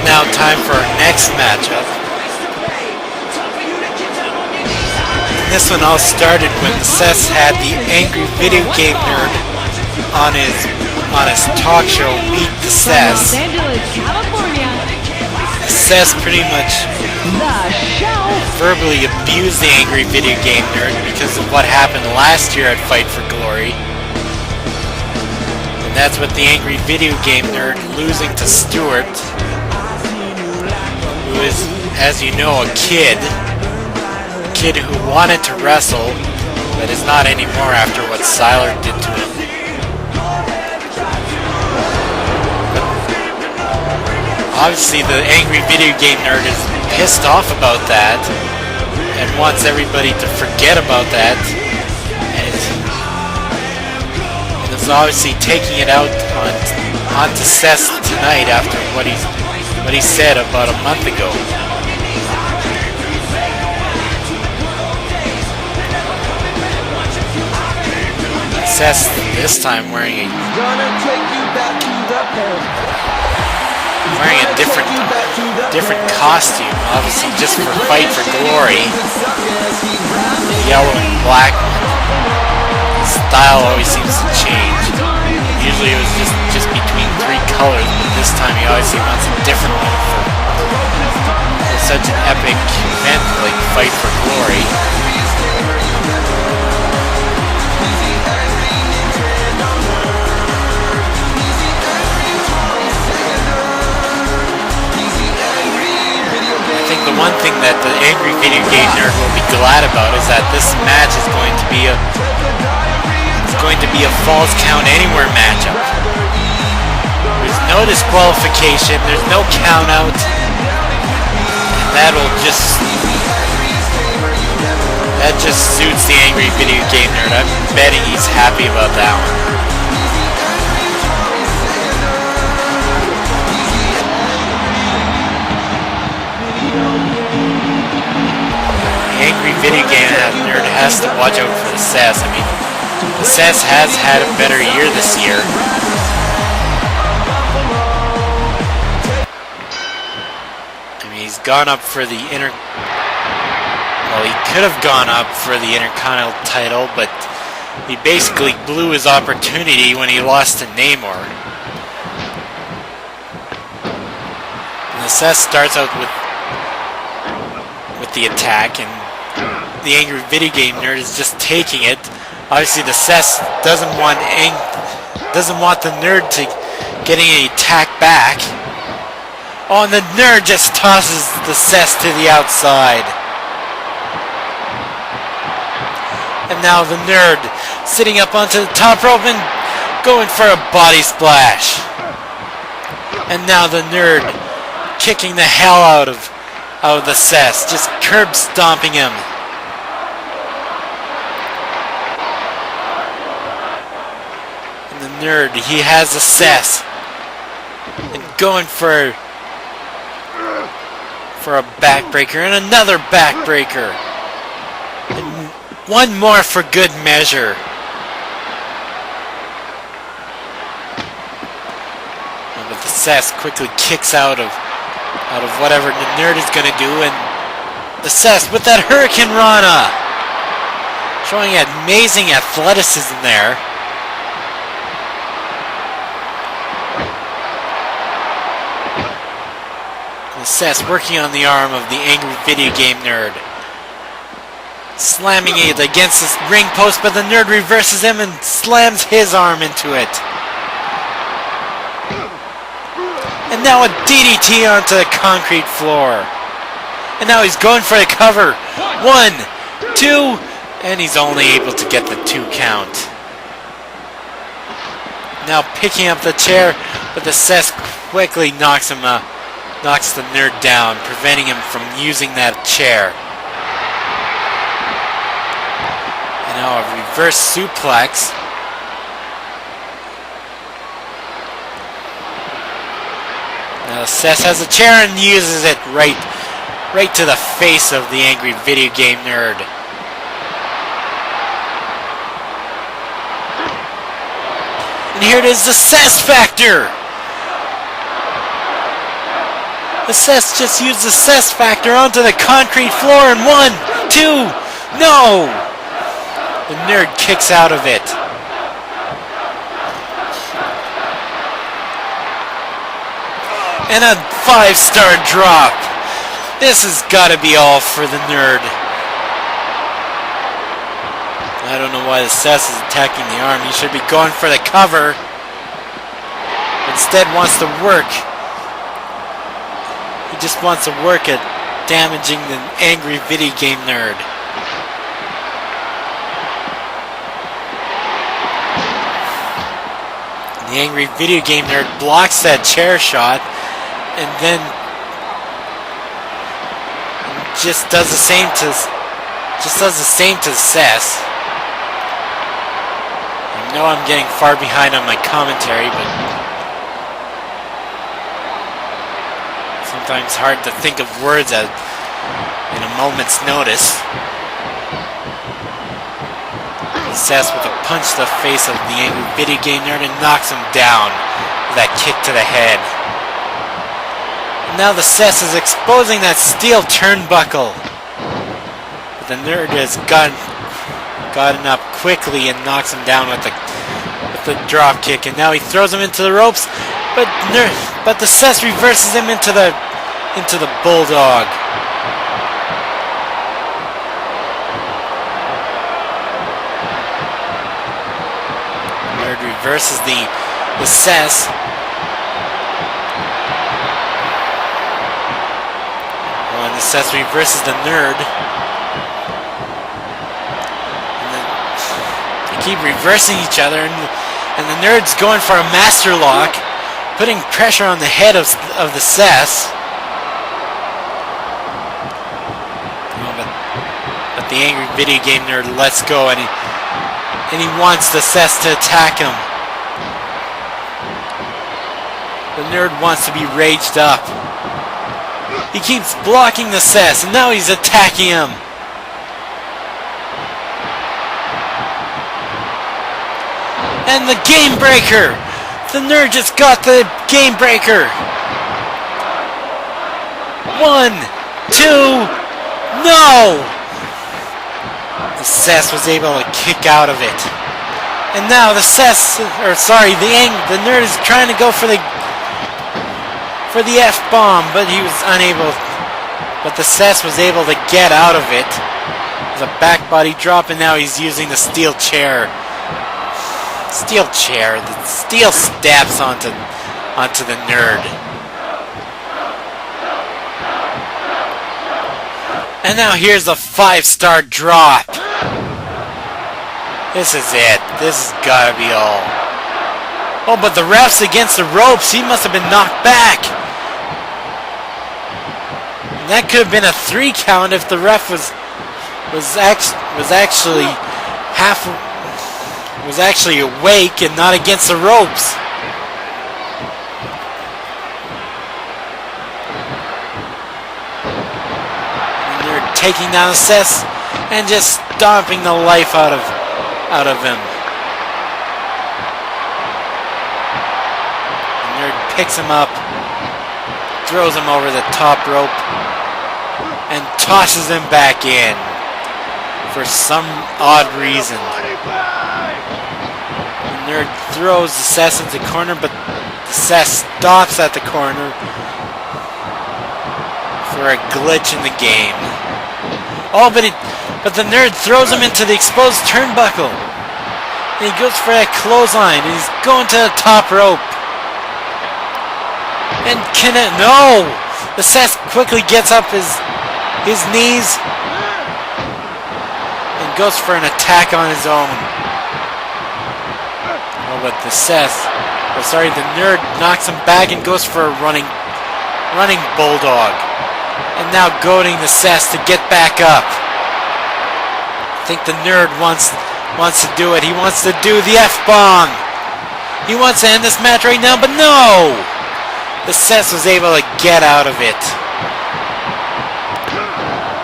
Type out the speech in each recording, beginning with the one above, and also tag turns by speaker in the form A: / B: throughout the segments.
A: now time for our next matchup. This one all started when Sess had the angry video game nerd on his talk show, Meet the Sess. Sess pretty much verbally abused the angry video game nerd because of what happened last year at Fight for Glory. And that's with the angry video game nerd losing to Stuart, who is, as you know, a kid who wanted to wrestle, but is not anymore after what Sylar did to him. Obviously, the angry video game nerd is pissed off about that and wants everybody to forget about that, and is obviously taking it out onto Sess tonight after what he said about a month ago. Sess this time wearing a different costume, obviously just for Fight for Glory. The yellow and black one. The style always seems to change. Usually it was just between three colors, but this time he obviously wants a different one for such an epic event like Fight for Glory. The one thing that the angry video game nerd will be glad about is that this match is going to be a Falls Count Anywhere matchup. There's no disqualification, there's no count out, and that just suits the angry video game nerd. I'm betting he's happy about that one. Angry video game nerd has to watch out for the Sess. I mean, the Sess has had a better year this year. I mean, he's gone up for the well, he could have gone up for the Intercontinental title, but he basically blew his opportunity when he lost to Namor. And the Sess starts out with the attack, and the angry video game nerd is just taking it. Obviously, the Sess doesn't want the nerd to get any attack back. Oh, and the nerd just tosses the Sess to the outside. And now the nerd sitting up onto the top rope and going for a body splash. And now the nerd kicking the hell out of the Sess, just curb stomping him. And the nerd, he has the Sess, and going for a backbreaker and another backbreaker, and one more for good measure. But the Sess quickly kicks out of whatever the nerd is going to do, and the Sess with that Hurricane Rana, showing amazing athleticism there. The Sess working on the arm of the angry video game nerd, slamming it against the ring post, but the nerd reverses him and slams his arm into it. And now a DDT onto the concrete floor. And now he's going for the cover. 1, 2, and he's only able to get the 2 count. Now picking up the chair, but the Sess quickly knocks the nerd down, preventing him from using that chair. And now a reverse suplex. Now Sess has a chair and uses it right to the face of the angry video game nerd. And here it is, the Sess Factor! The Sess just used the Sess factor onto the concrete floor and 1, 2, no! The nerd kicks out of it. And a 5-star drop. This has got to be all for the nerd. I don't know why the Sess is attacking the arm. He should be going for the cover. Instead wants to work. He just wants to work at damaging the angry video game nerd. The angry video game nerd blocks that chair shot and then just does the same to Sess. I know I'm getting far behind on my commentary, but sometimes hard to think of words in a moment's notice. Sess with a punch to the face of the angry video game nerd and knocks him down with that kick to the head. And now the Sess is exposing that steel turnbuckle. But the nerd has gotten up quickly and knocks him down with the drop kick, and now he throws him into the ropes, but the Sess reverses him into the bulldog. Nerd reverses the Sess. And the Sess reverses the nerd. Keep reversing each other, and the nerd's going for a master lock, putting pressure on the head of the Sess. But the angry video game nerd lets go, and he wants the Sess to attack him. The nerd wants to be raged up. He keeps blocking the Sess, and now he's attacking him. And the game breaker! The nerd just got the game breaker! 1, 2, no! The Sess was able to kick out of it. And now the nerd is trying to go for the F-bomb, but he was unable. But the Sess was able to get out of it. It was a back body drop, and now he's using the steel chair. The steel stabs onto the nerd. And now here's a 5-star drop. This is it. This has gotta be all. Oh, but the ref's against the ropes. He must have been knocked back. And that could have been a 3 count if the ref was actually awake and not against the ropes. And they're taking down the Sess and just stomping the life out of him. The nerd picks him up, throws him over the top rope, and tosses him back in for some odd reason. Nerd throws the Sess into the corner, but the Sess stops at the corner for a glitch in the game. Oh, but the nerd throws him into the exposed turnbuckle. And he goes for that clothesline, and he's going to the top rope. And no! The Sess quickly gets up his knees and goes for an attack on his own. But the nerd knocks him back and goes for a running bulldog. And now goading the Sess to get back up. I think the nerd wants to do it. He wants to do the F-bomb. He wants to end this match right now, but no! The Sess was able to get out of it.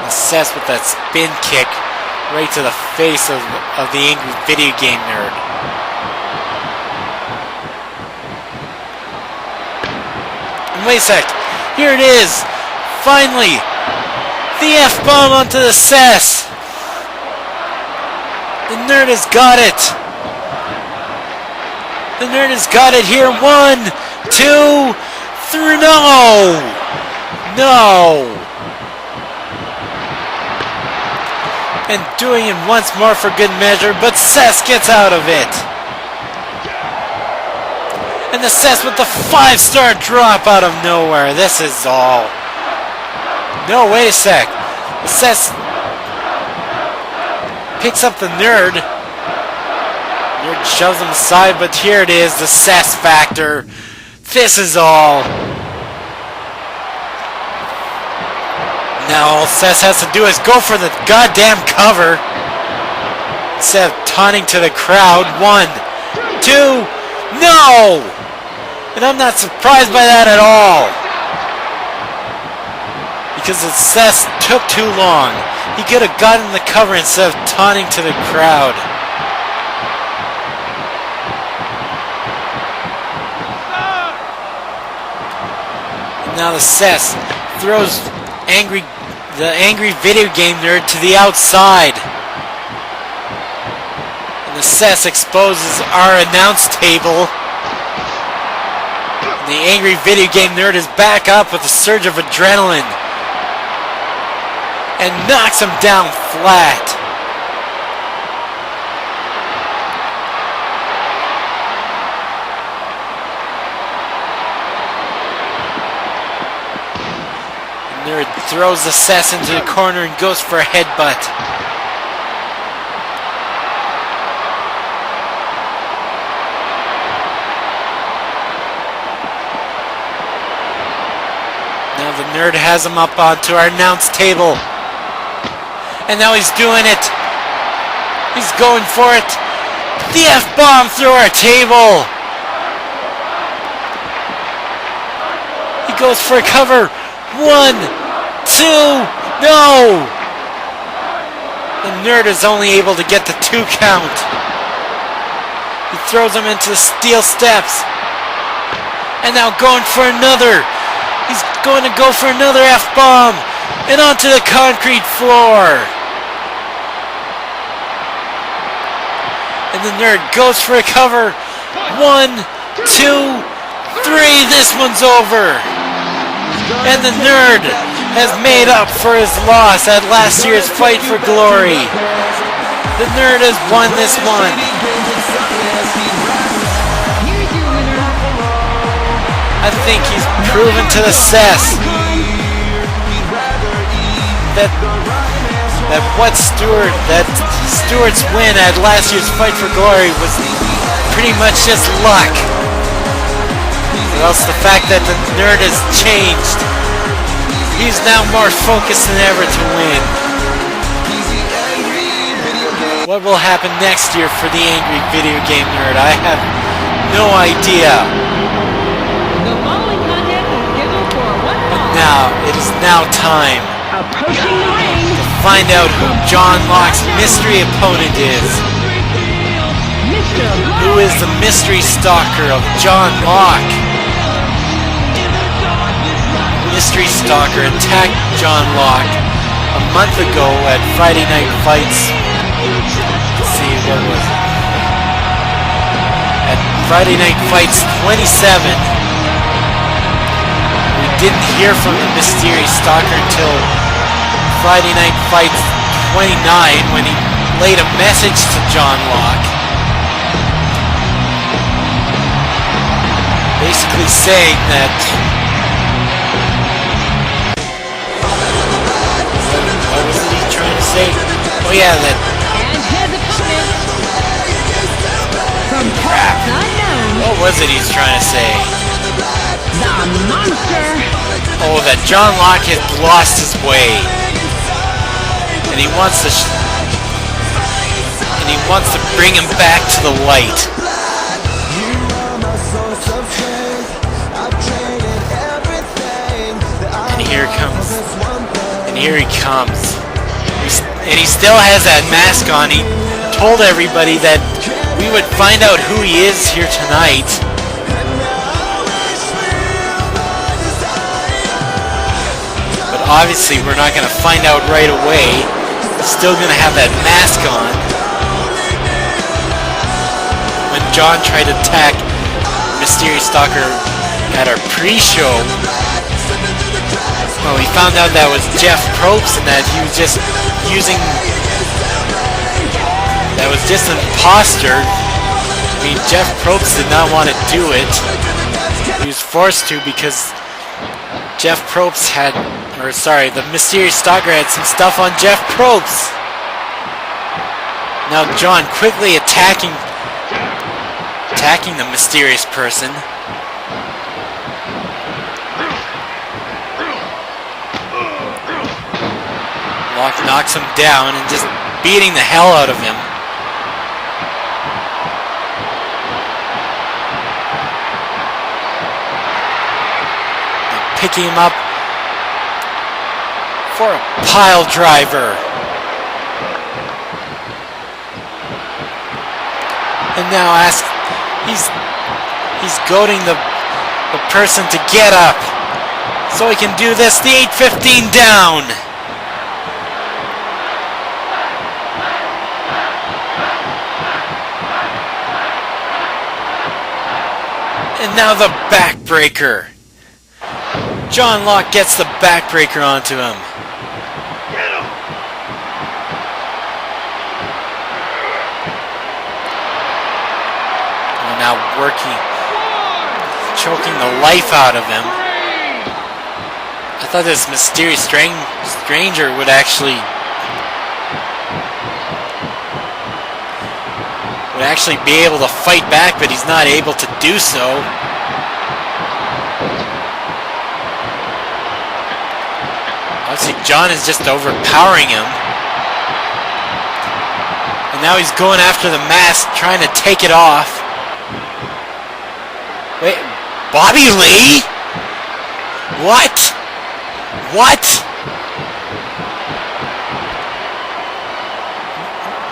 A: The Sess with that spin kick right to the face of the angry video game nerd. Wait a sec. Here it is. Finally. The F-bomb onto the Sess. The Nerd has got it. The Nerd has got it here. 1, 2, 3. No. No. And doing it once more for good measure, but Sess gets out of it. And the Sess with the 5-star drop out of nowhere. This is all. No, wait a sec. The Sess picks up the Nerd. Nerd shoves him aside, but here it is, the Sess factor. This is all. Now all Sess has to do is go for the goddamn cover instead of taunting to the crowd. 1, 2, no! And I'm not surprised by that at all. Because the Sess took too long. He could have gotten the cover instead of taunting to the crowd. And now the Sess throws the angry video game nerd to the outside. And the Sess exposes our announce table. And the angry video game nerd is back up with a surge of adrenaline. And knocks him down flat. The Nerd throws the Sess into the corner and goes for a headbutt. Now the Nerd has him up onto our announce table. And now he's doing it. He's going for it. The F-bomb through our table. He goes for a cover. 1, 2, no! The Nerd is only able to get the 2 count. He throws him into the steel steps. And now going for another. He's going to go for another F-bomb. And onto the concrete floor. And the Nerd goes for a cover. 1, 2, 3. This one's over. And the Nerd has made up for his loss at last year's Fight for Glory. The Nerd has won this one. I think he's proven to the Sess that Stewart's win at last year's Fight for Glory was pretty much just luck. Or else the fact that the Nerd has changed. He's now more focused than ever to win. What will happen next year for the angry video game nerd? I have no idea. But now, it is now time to find out who John Locke's mystery opponent is. Who is the mystery stalker of John Locke? Mystery stalker attacked John Locke a month ago at Friday Night Fights. Let's see, what was it? At Friday Night Fights 27. We didn't hear from the mysterious stalker until Friday Night Fights 29 when he laid a message to John Locke. Basically saying that what was it he's trying to say? Oh yeah, that crap. What was it he's trying to say? Oh, that John Locke had lost his way. And he wants to bring him back to the light. And here he comes. And he still has that mask on. He told everybody that we would find out who he is here tonight. obviously we're not going to find out right away. Still going to have that mask on. When John tried to attack Mysterious Stalker at our pre-show, well, we found out that was Jeff Probst and that he was just using... That was just an imposter. I mean, Jeff Probst did not want to do it. He was forced to because Jeff Probst had... Or sorry, the Mysterious Stalker had some stuff on Jeff Probst. Now John quickly attacking the mysterious person. Locke knocks him down and just beating the hell out of him. And picking him up for a pile driver. And now he's goading the person to get up so he can do this. The 815 down. And now the backbreaker. John Locke gets the backbreaker onto him. And now choking the life out of him. I thought this mysterious stranger would actually be able to fight back, but he's not able to do so. Obviously, John is just overpowering him. And now he's going after the mask, trying to take it off. Wait, Bobby Lee? What? What?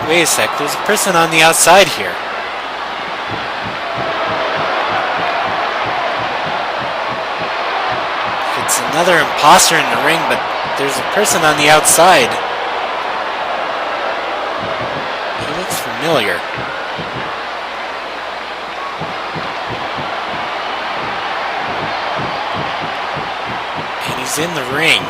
A: Wait a sec, there's a person on the outside here. It's another imposter in the ring, but there's a person on the outside. He looks familiar. And he's in the ring.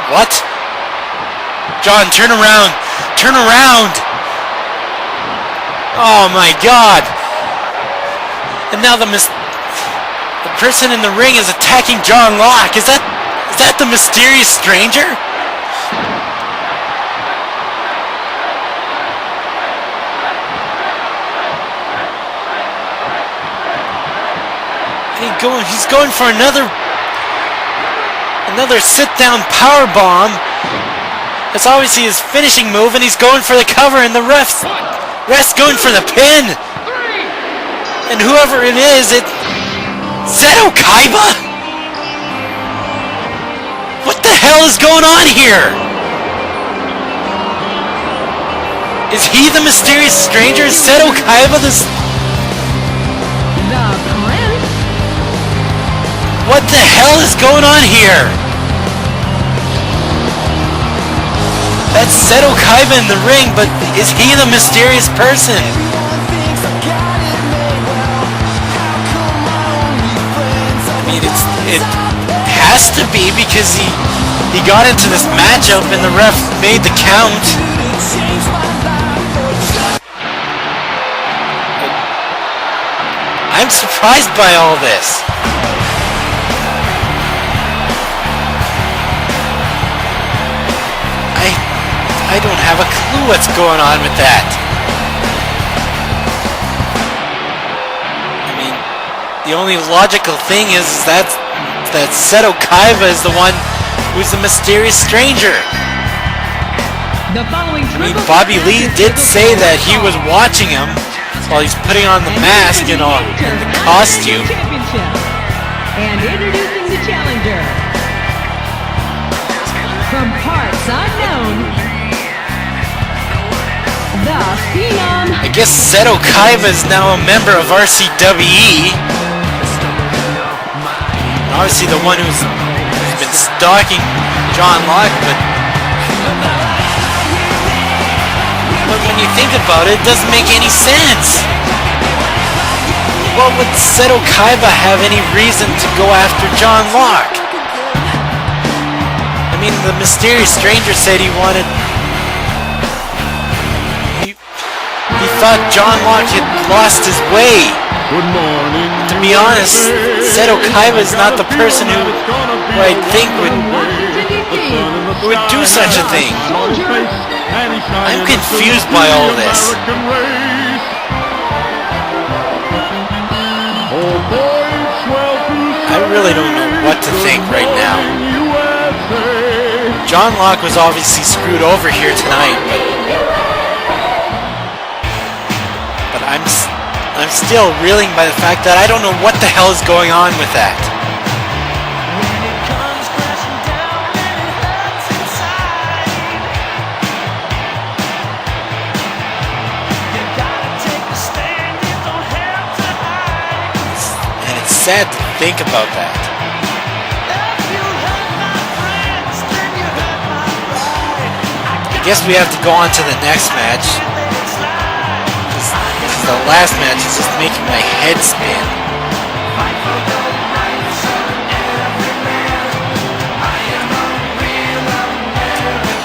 A: What? John, turn around! Turn around! Oh my God! And now the person in the ring is attacking John Locke. Is that the mysterious stranger? And he's going for another sit-down power bomb. That's obviously his finishing move, and he's going for the cover, and the ref's going for the pin. And whoever it is, Seto Kaiba? What the hell is going on here? Is he the mysterious stranger? Is Seto Kaiba this? What the hell is going on here? That's Seto Kaiba in the ring, but is he the mysterious person? I mean, it has to be, because he got into this matchup and the ref made the count. I'm surprised by all this. I don't have a clue what's going on with that. I mean, the only logical thing is that Seto Kaiba is the one who's the mysterious stranger. I mean, Bobby Lee did say that he was watching him while he's putting on the mask and the costume.
B: Championship. And introducing the challenger. From parts unknown, the Phenom.
A: I guess Seto Kaiba is now a member of RCWE. Obviously the one who's been stalking John Locke, but when you think about it, it doesn't make any sense. What would Seto Kaiba have any reason to go after John Locke? I mean, the mysterious stranger said he wanted... He thought John Locke had lost his way.
C: Good morning.
A: To be honest, Seto Kaiba is not the person who I think would do such a thing. I'm confused by all this. I really don't know what to think right now. John Locke was obviously screwed over here tonight, but I'm still reeling by the fact that I don't know what the hell is going on with that. And it's sad to think about that. I guess we have to go on to the next match. The last match is just making my head spin.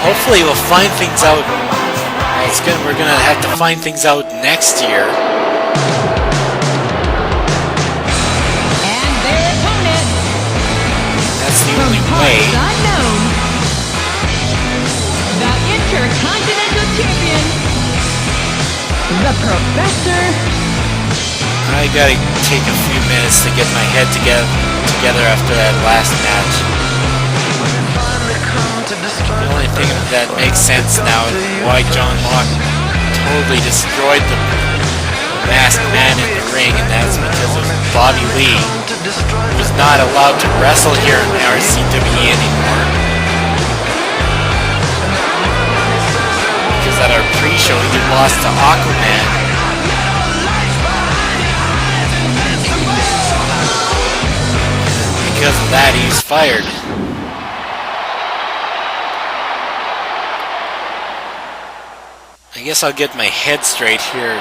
A: Hopefully we'll find things out. We're gonna have to find things out next year.
B: And their opponent.
A: That's the only way.
B: The Intercontinental Champion, the Professor.
A: I gotta take a few minutes to get my head together after that last match. The only thing that makes sense now is why John Locke totally destroyed the masked man in the ring, and that's because of Bobby Lee, who was not allowed to wrestle here in RCWE anymore. Because at our pre-show he lost to Aquaman. Because of that, he was fired. I guess I'll get my head straight here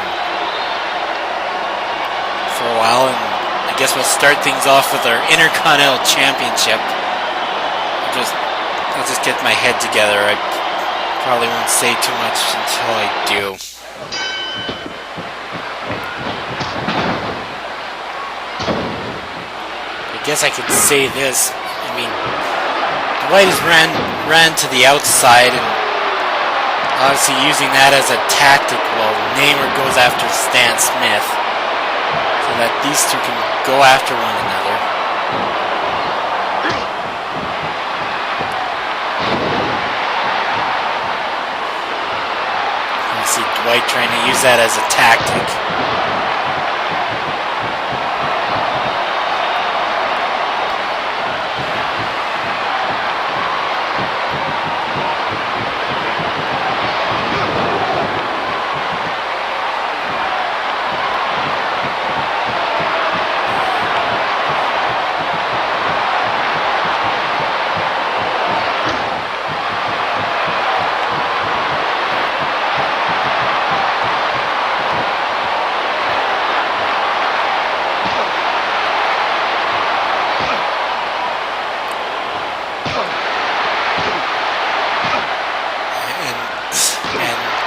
A: for a while, and I guess we'll start things off with our Intercontinental Championship. I'll just get my head together. I probably won't say too much until I do. I guess I could say this. I mean, Dwight has ran to the outside, and obviously using that as a tactic while Namor goes after Stan Smith, so that these two can go after one another. I see Dwight trying to use that as a tactic.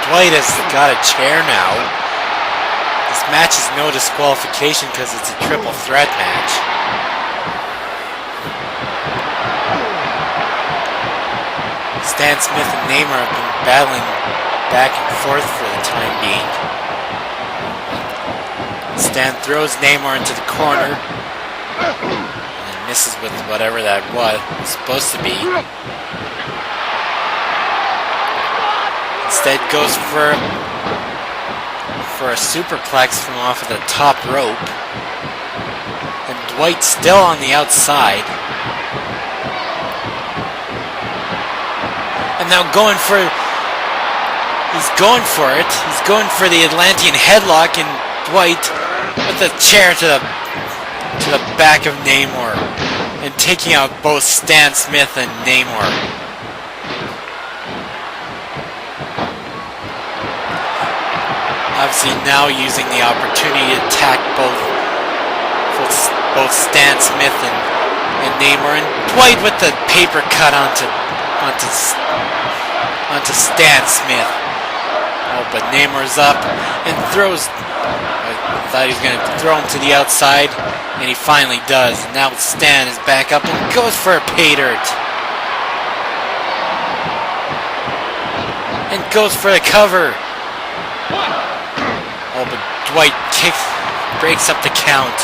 A: Dwight has got a chair now. This match is no disqualification because it's a triple threat match. Stan Smith and Namor have been battling back and forth for the time being. Stan throws Namor into the corner and misses with whatever that was supposed to be. Instead goes for a superplex from off of the top rope. And Dwight still on the outside. And now going for... He's going for it. He's going for the Atlantean headlock, and Dwight with the chair to the back of Namor and taking out both Stan Smith and Namor. Obviously now using the opportunity to attack both Stan Smith and Namor, and Dwight with the paper cut onto Stan Smith. Oh, but Namor's up and throws. I thought he was going to throw him to the outside, and he finally does. And now Stan is back up and goes for a pay dirt. And goes for the cover. Oh, but Dwight breaks up the count.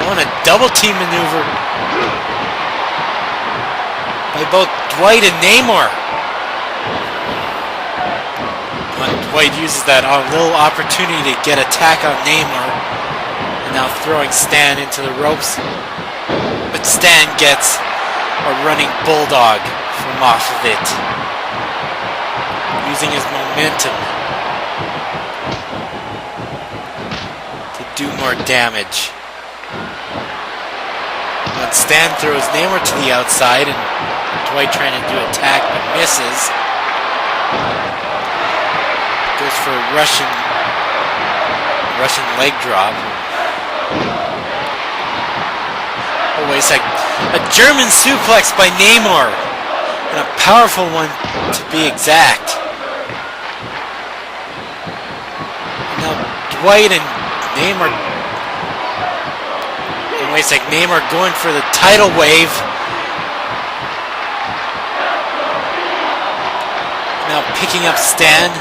A: Oh, and a double team maneuver by both Dwight and Namor. Dwight uses that little opportunity to get attack on Namor, and now throwing Stan into the ropes. But Stan gets a running bulldog from off of it, using his momentum to do more damage. But Stan throws Namor to the outside, and Dwight trying to do attack but misses. Goes for a Russian leg drop. Oh, wait a sec. A German suplex by Namor. And a powerful one to be exact. Now Dwight and Namor. And wait a sec. Namor going for the tidal wave. Now picking up Stan.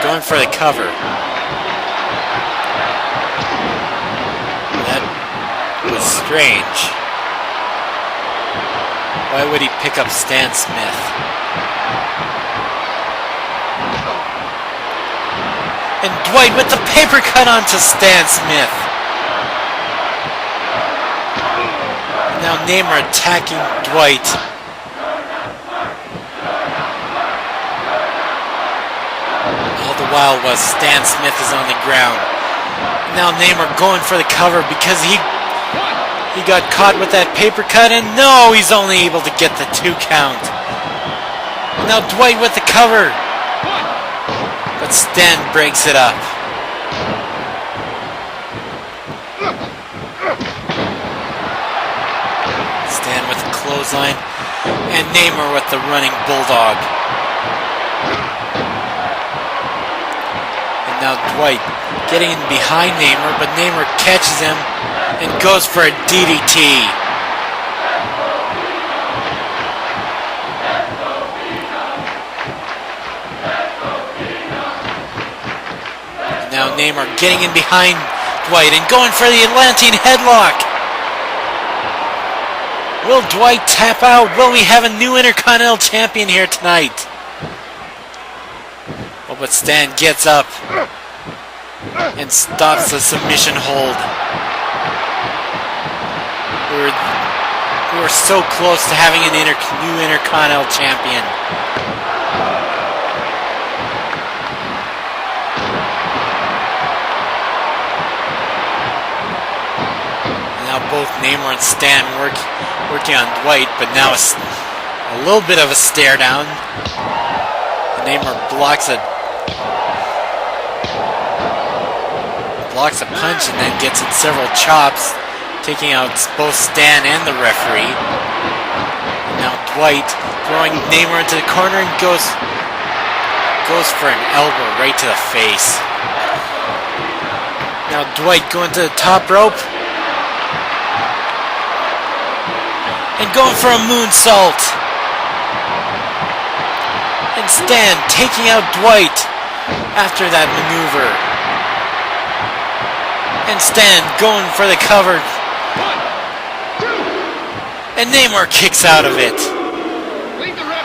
A: Going for the cover. That was strange. Why would he pick up Stan Smith? And Dwight with the paper cut onto Stan Smith. Now Namor attacking Dwight. While Stan Smith is on the ground. Now Namor going for the cover because he got caught with that paper cut, and no, he's only able to get the 2 count. Now Dwight with the cover, but Stan breaks it up. Stan with the clothesline, and Namor with the running bulldog. Now Dwight getting in behind Namor, but Namor catches him and goes for a DDT. Now Namor getting in behind Dwight and going for the Atlantean headlock. Will Dwight tap out? Will we have a new Intercontinental Champion here tonight? Oh, but Stan gets up and stops the submission hold. We were so close to having a new Intercontinental Champion. Now both Namor and Stan working on Dwight, but now a little bit of a stare down. Namor blocks a punch and then gets in several chops, taking out both Stan and the referee. And now Dwight throwing Namor into the corner and goes for an elbow right to the face. Now Dwight going to the top rope and going for a moonsault. And Stan taking out Dwight after that maneuver. And Stan going for the cover. And Namor kicks out of it.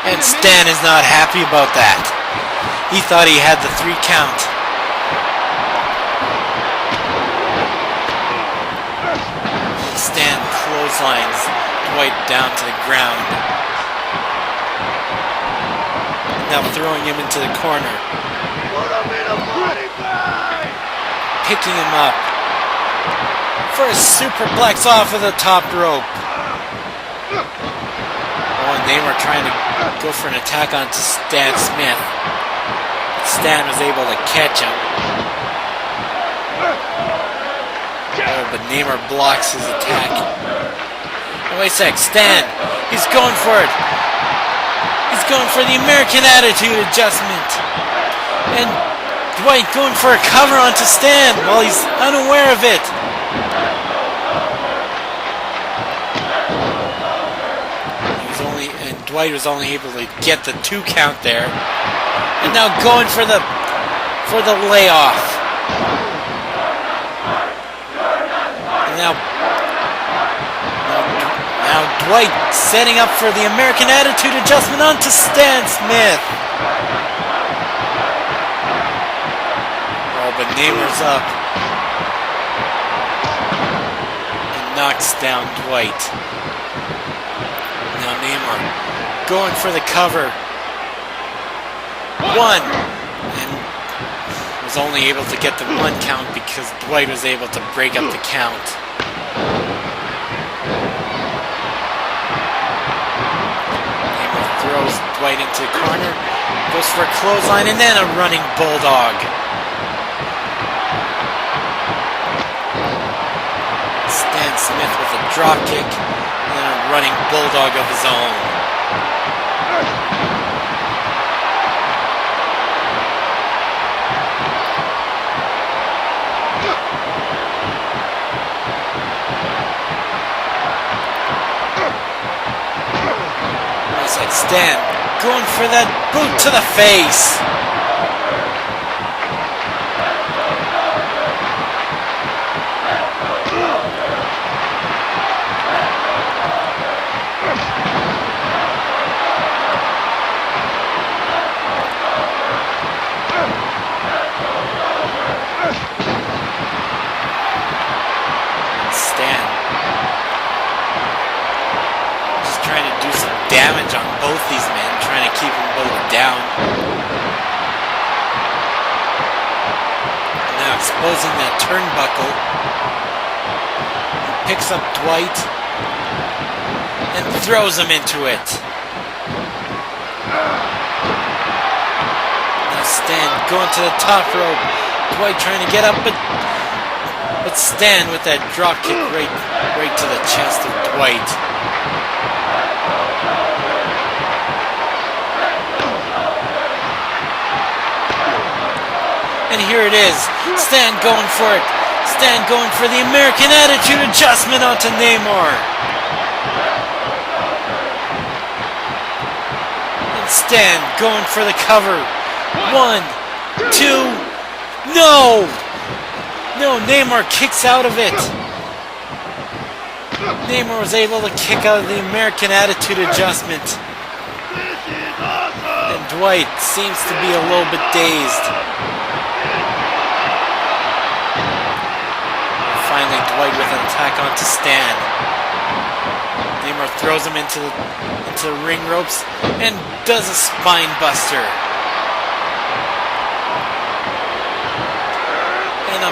A: And Stan is not happy about that. He thought he had the 3 count. Stan clotheslines Dwight down to the ground. Now throwing him into the corner. Picking him up for a superplex off of the top rope. Oh, and they were trying to go for an attack onto Stan Smith. Stan was able to catch him. Oh, but Namor blocks his attack. Oh, wait a sec, Stan, he's going for it. He's going for the American Attitude Adjustment. And Dwight going for a cover onto Stan while he's unaware of it. Dwight was only able to get the 2 count there. And now going for the layoff. And now Dwight setting up for the American Attitude Adjustment onto Stan Smith. Oh, but Namor's up. And knocks down Dwight. Now Namor going for the cover. 1. And was only able to get the 1 count because Dwight was able to break up the count. Namor throws Dwight into the corner. Goes for a clothesline and then a running bulldog. Stan Smith with a drop kick and then a running bulldog of his own. It's like Stan going for that boot to the face. Damage on both these men, trying to keep them both down. Now exposing that turnbuckle. He picks up Dwight and throws him into it. Now Stan going to the top rope. Dwight trying to get up, but Stan with that drop kick right to the chest of Dwight. And here it is, Stan going for it. Stan going for the American Attitude Adjustment onto Namor. And Stan going for the cover. 1, 2, no! No, Namor kicks out of it. Namor was able to kick out of the American Attitude Adjustment. And Dwight seems to be a little bit dazed. Finally, Dwight with an attack onto Stan. Namor throws him into the ring ropes and does a spine buster. And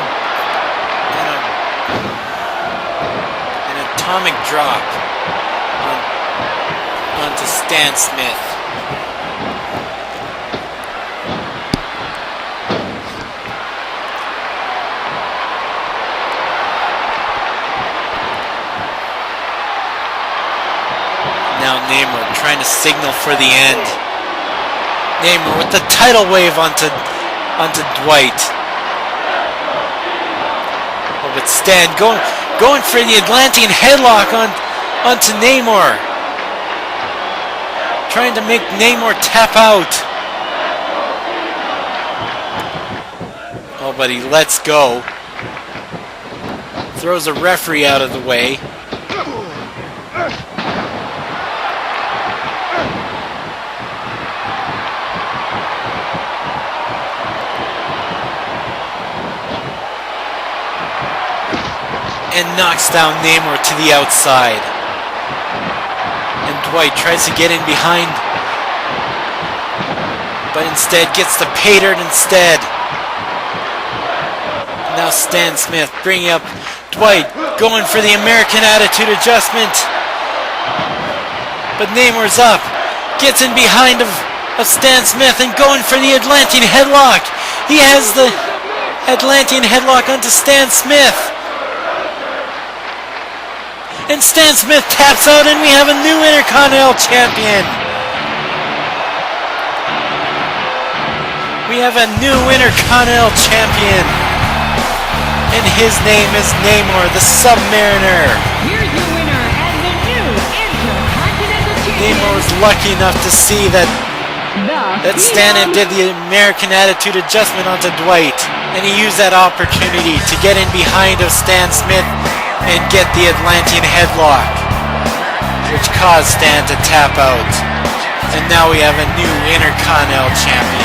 A: an atomic drop onto Stan Smith. Now Namor trying to signal for the end. Namor with the tidal wave onto Dwight. Oh, but Stan going for the Atlantean headlock onto Namor. Trying to make Namor tap out. Oh, but he lets go. Throws a referee out of the way. and knocks down Namor to the outside. And Dwight tries to get in behind, but instead gets the pay dirt instead. Now Stan Smith bringing up Dwight, going for the American Attitude Adjustment. But Namor's up, gets in behind of Stan Smith and going for the Atlantean Headlock. He has the Atlantean Headlock onto Stan Smith. And Stan Smith taps out and we have a new Intercontinental Champion. We have a new Intercontinental Champion. And his name is Namor the Submariner.
B: Here's your winner and the new Intercontinental Champion.
A: Namor was lucky enough to see that Stan did the American Attitude Adjustment onto Dwight. And he used that opportunity to get in behind of Stan Smith and get the Atlantean Headlock, which caused Stan to tap out. And now we have a new Intercontinental Champion.